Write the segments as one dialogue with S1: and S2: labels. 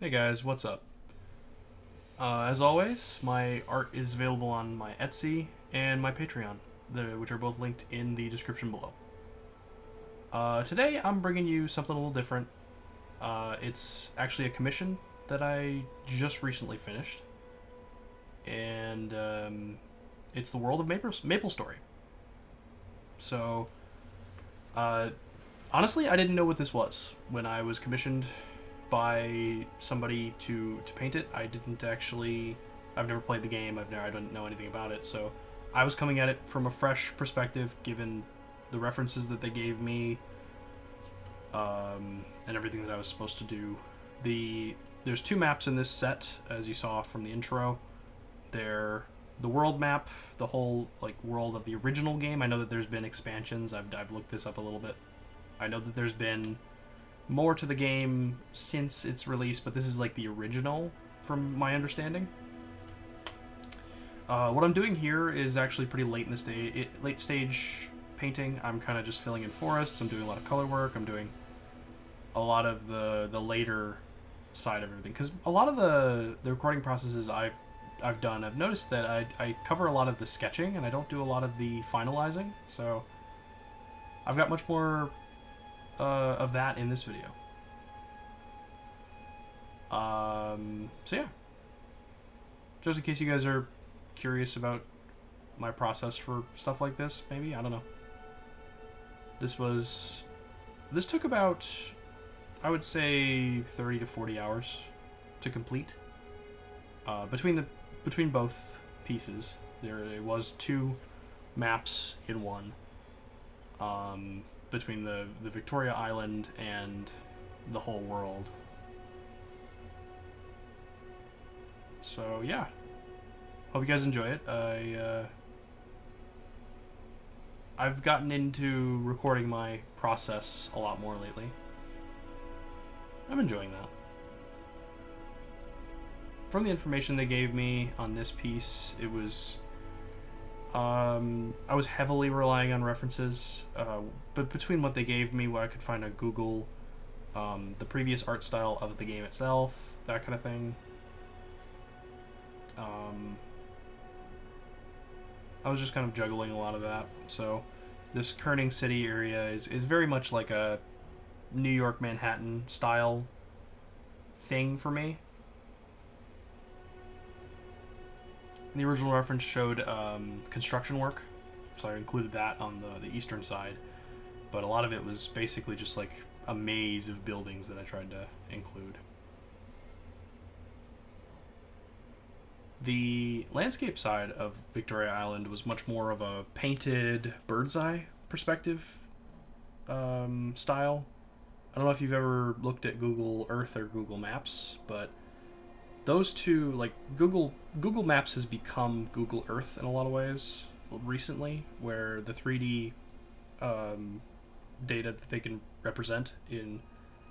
S1: Hey guys, what's up? As always, my art is available on my Etsy and my Patreon, which are both linked in the description below. Today, I'm bringing you something a little different. It's actually a commission that I just recently finished, and it's the world of Maple Story. So, uh, honestly, I didn't know what this was when I was commissioned by somebody to paint it. I didn't actually. I've never played the game. I don't know anything about it. So I was coming at it from a fresh perspective, given the references that they gave me, and everything that I was supposed to do. There's two maps in this set, as you saw from the intro. They're the world map, the whole world of the original game. I know that there's been expansions. I've looked this up a little bit. I know that there's been more to the game since its release, but this is like the original from my understanding. What I'm doing here is actually pretty late in the late stage painting. I'm kind of just filling in forests. I'm doing a lot of color work. I'm doing a lot of the later side of everything, because a lot of the recording processes I've done, I've noticed that I cover a lot of the sketching and I don't do a lot of the finalizing. So I've got much more of that in this video. So yeah, just in case you guys are curious about my process for stuff like this, maybe, I don't know. This took about, I would say, 30 to 40 hours to complete. Between both pieces, there was two maps in one. Between the Victoria Island and the whole world. So yeah, hope you guys enjoy it. I've gotten into recording my process a lot more lately. I'm enjoying that. From the information they gave me on this piece, it was I was heavily relying on references, but between what they gave me, what I could find on Google, the previous art style of the game itself, that kind of thing, I was just kind of juggling a lot of that. So this Kerning City area is very much like a New York, Manhattan style thing for me. The original reference showed construction work, so I included that on the eastern side, but a lot of it was basically just like a maze of buildings that I tried to include. The landscape side of Victoria Island was much more of a painted bird's eye perspective style. I don't know if you've ever looked at Google Earth or Google Maps, but those two, like Google Maps has become Google Earth in a lot of ways recently, where the 3D data that they can represent in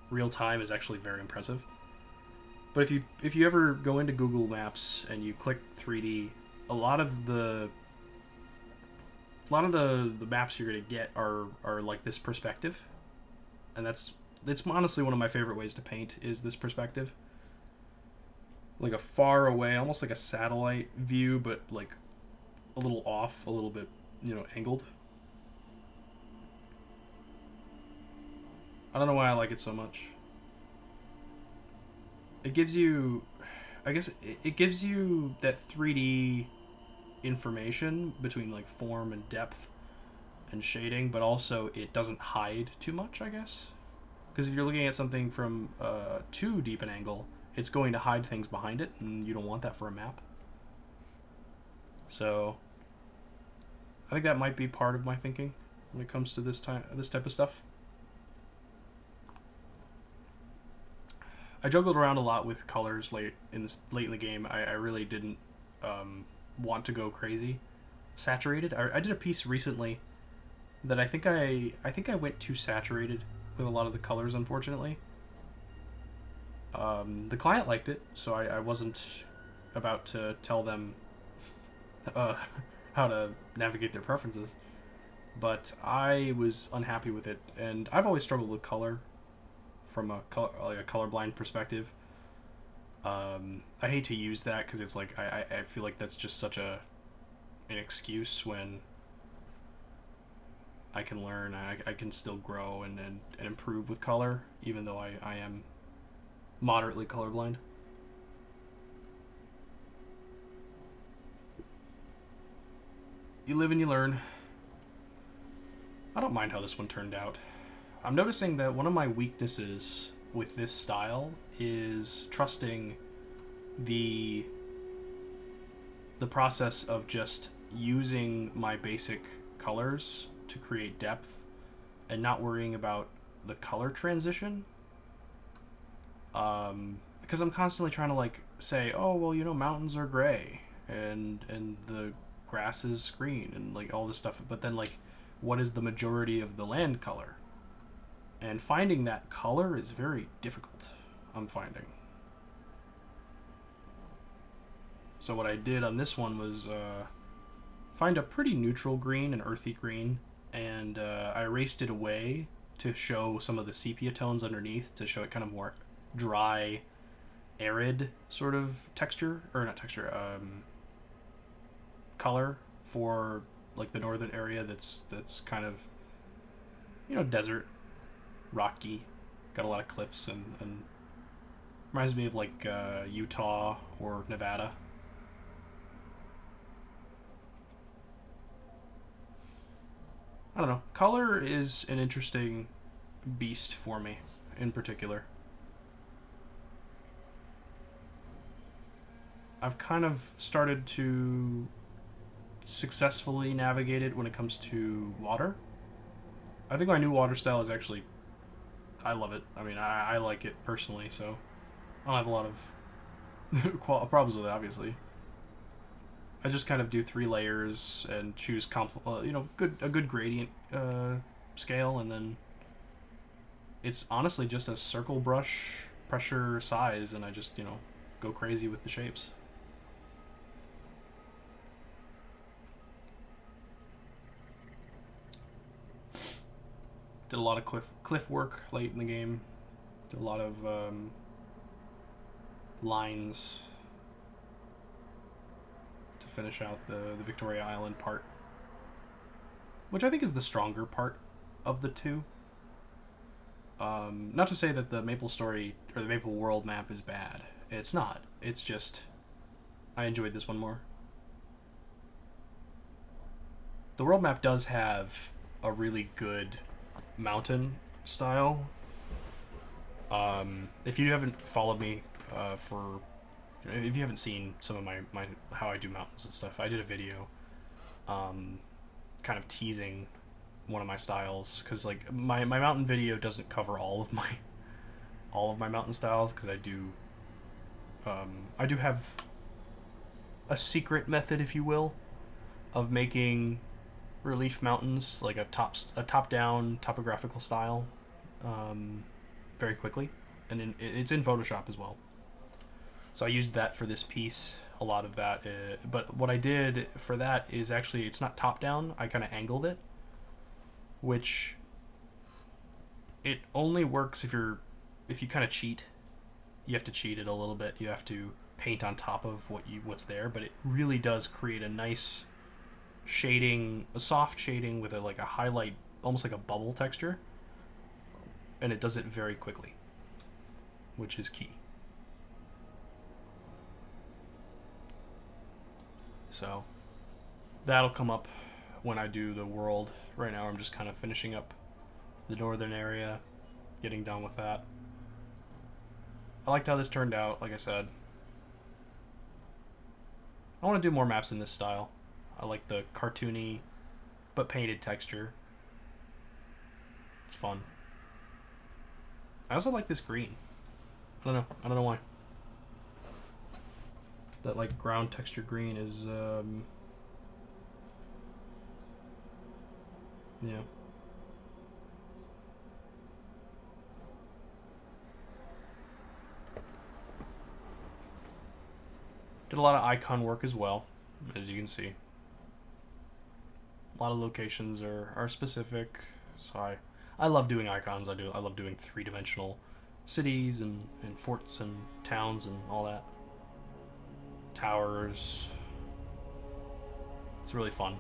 S1: real time is actually very impressive. But if you ever go into Google Maps and you click 3D, a lot of the maps you're gonna get are like this perspective, and it's honestly one of my favorite ways to paint is this perspective. Like a far away, almost like a satellite view, but like a little off, a little bit, angled. I don't know why I like it so much. It gives you, I guess, it gives you that 3D information between like form and depth and shading, but also it doesn't hide too much, I guess. Because if you're looking at something from too deep an angle, it's going to hide things behind it, and you don't want that for a map. So I think that might be part of my thinking when it comes to this type of stuff. I juggled around a lot with colors late in the game. I really didn't want to go crazy saturated. I did a piece recently that I think I went too saturated with a lot of the colors, unfortunately. The client liked it, so I wasn't about to tell them how to navigate their preferences, but I was unhappy with it, and I've always struggled with color from a colorblind perspective. I hate to use that because it's like I feel like that's just such an excuse when I can learn, I can still grow and improve with color, even though I am moderately colorblind. You live and you learn. I don't mind how this one turned out. I'm noticing that one of my weaknesses with this style is trusting the the process of just using my basic colors to create depth and not worrying about the color transition. Because I'm constantly trying to like say, oh well, mountains are gray and the grass is green and like all this stuff, but then like, what is the majority of the land color? And finding that color is very difficult. I'm finding. So what I did on this one was find a pretty neutral green, an earthy green, and I erased it away to show some of the sepia tones underneath to show it kind of more dry, arid sort of texture, or not texture, color for like the northern area that's kind of desert, rocky, got a lot of cliffs and reminds me of like Utah or Nevada. I don't know. Color is an interesting beast for me, in particular. I've kind of started to successfully navigate it when it comes to water. I think my new water style is actually, I love it. I mean, I like it personally, so I don't have a lot of problems with it, obviously. I just kind of do 3 layers and choose a good gradient scale, and then it's honestly just a circle brush pressure size, and I just go crazy with the shapes. Did a lot of cliff work late in the game. Did a lot of lines to finish out the Victoria Island part, which I think is the stronger part of the two. Not to say that the Maple Story or the Maple World map is bad. It's not. It's just I enjoyed this one more. The world map does have a really good mountain style. If you haven't followed me if you haven't seen some of my how I do mountains and stuff, I did a video kind of teasing one of my styles, because like my mountain video doesn't cover all of my mountain styles, because I do have a secret method, if you will, of making relief mountains like a top down topographical style very quickly, and it's in Photoshop as well. So I used that for this piece, a lot of that. But what I did for that is actually, it's not top down. I kind of angled it, which it only works if you kind of cheat. You have to cheat it a little bit. You have to paint on top of what's there, but it really does create a nice shading, a soft shading with a highlight, almost like a bubble texture, and it does it very quickly, which is key. So that'll come up when I do the world. Right now I'm just kind of finishing up the northern area, getting done with that. I liked how this turned out, like I said. I want to do more maps in this style. I like the cartoony but painted texture. It's fun. I also like this green. I don't know why. That like ground texture green is yeah. Did a lot of icon work as well, as you can see. A lot of locations are specific, so I love doing icons. I love doing 3-dimensional cities and forts and towns and all that. Towers. It's really fun.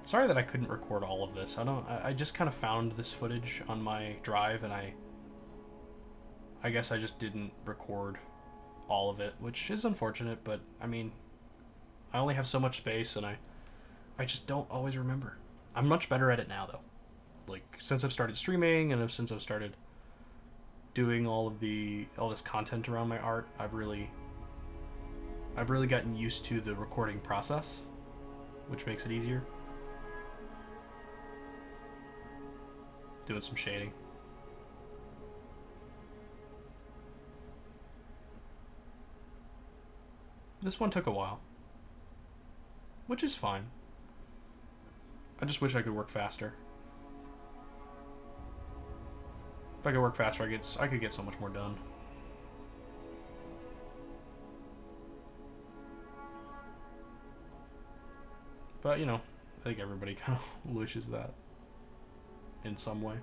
S1: Sorry that I couldn't record all of this. I just kind of found this footage on my drive, and I guess I just didn't record all of it, which is unfortunate, but I mean, I only have so much space, and I just don't always remember. I'm much better at it now, though. Like, since I've started streaming and since I've started doing all this content around my art, I've really gotten used to the recording process, which makes it easier. Doing some shading. This one took a while, which is fine. I just wish I could work faster. If I could work faster, I could get so much more done. But, you know, I think everybody kind of wishes that in some way.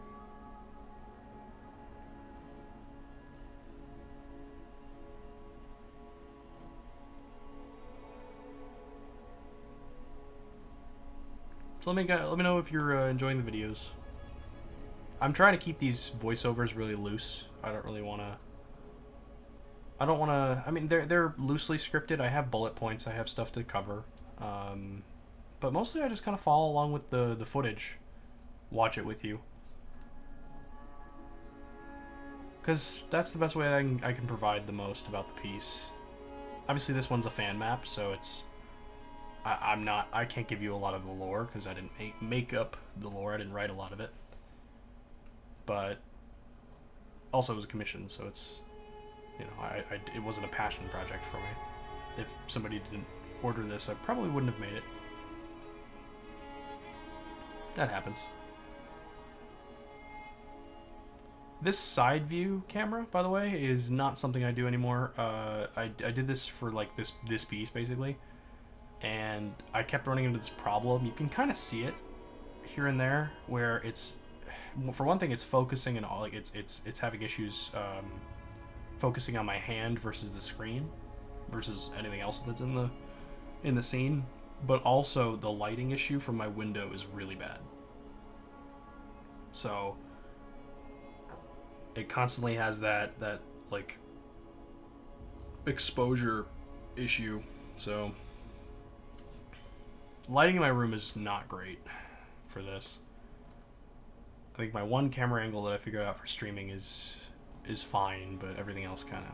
S1: So let me know if you're enjoying the videos. I'm trying to keep these voiceovers really loose. I don't want to. I mean, they're loosely scripted. I have bullet points. I have stuff to cover. But mostly I just kind of follow along with the footage. Watch it with you. Because that's the best way I can provide the most about the piece. Obviously this one's a fan map, so it's... I can't give you a lot of the lore, because I didn't make up the lore. I didn't write a lot of it. But also it was a commission, so it's... You know, it wasn't a passion project for me. If somebody didn't order this, I probably wouldn't have made it. That happens. This side view camera, by the way, is not something I do anymore. I did this for like this piece basically, and I kept running into this problem. You can kind of see it here and there where it's, for one thing, it's focusing and all, like it's having issues focusing on my hand versus the screen versus anything else that's in the scene. But also the lighting issue from my window is really bad. So it constantly has that like exposure issue. So lighting in my room is not great for this. I think my one camera angle that I figured out for streaming is fine, but everything else kind of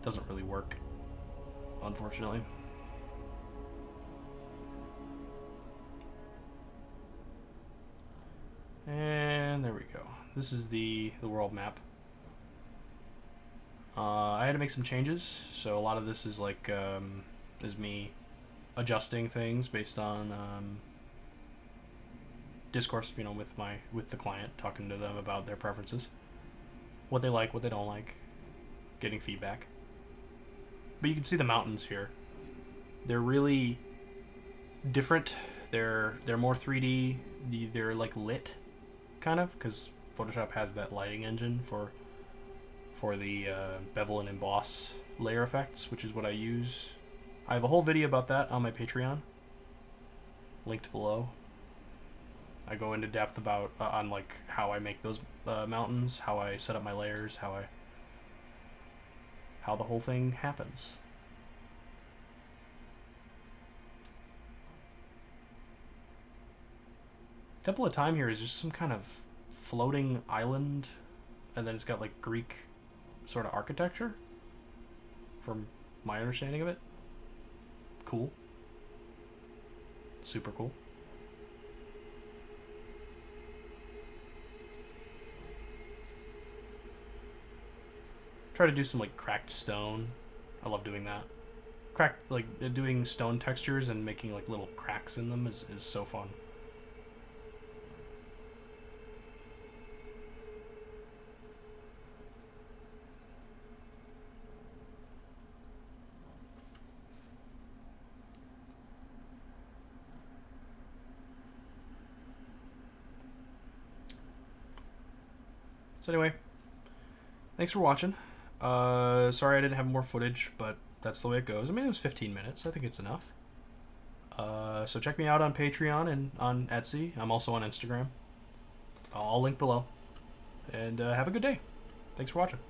S1: doesn't really work, unfortunately. And there we go. This is the world map. I had to make some changes, so a lot of this is like is me adjusting things based on discourse, you know, with the client, talking to them about their preferences, what they like, what they don't like, getting feedback. But you can see the mountains here. They're really different. They're more 3D. They're like lit, kind of, because Photoshop has that lighting engine for the bevel and emboss layer effects, which is what I use. I have a whole video about that on my Patreon, linked below. I go into depth about on like how I make those mountains, how I set up my layers, how the whole thing happens. Temple of Time here is just some kind of floating island, and then it's got like Greek sort of architecture, from my understanding of it. Cool. Super cool. Try to do some like cracked stone. I love doing that. Doing stone textures and making like little cracks in them is so fun. So anyway, thanks for watching. Sorry I didn't have more footage, but that's the way it goes. I mean, it was 15 minutes. I think it's enough. So check me out on Patreon and on Etsy. I'm also on Instagram. I'll link below. And have a good day. Thanks for watching.